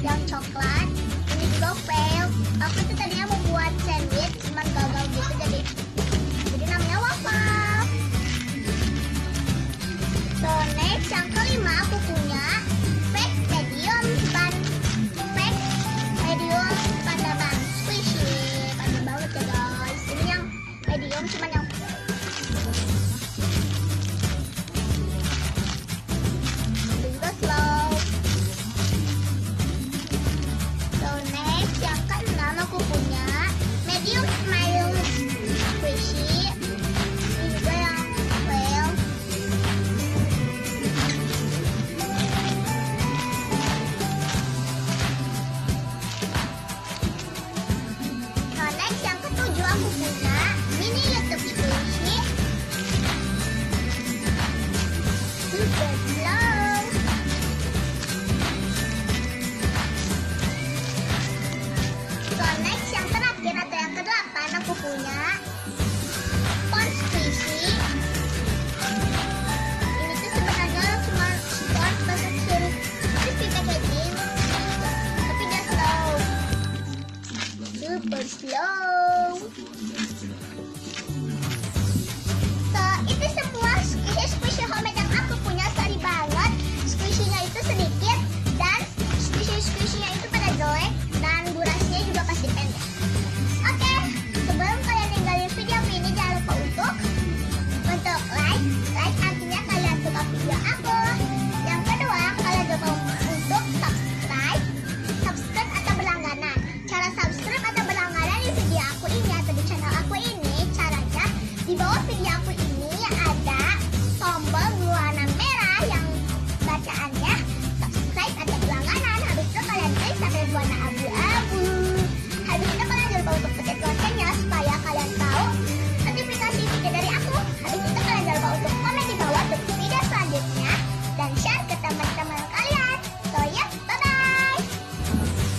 yang coklat. Ini juga fail. Aku itu tadinya mau buat sandwich, cuman gagal gitu, jadi namanya waffle. So next, yang kelima aku punya fake medium panda ban squishy. Panda banget ya guys. Ini yang medium, cuman yang juga slow. So next, yang keenam aku punya medium smile squishy. Ini juga yang fail. So next, yang ketujuh aku punya mini YouTube squishy. Super slow. So next, yang terakhir atau yang kedelapan aku punya Sponge Squishy. Ini tuh sebenarnya cuma sponge bahasa crispy packaging, tapi dia slow, super slow.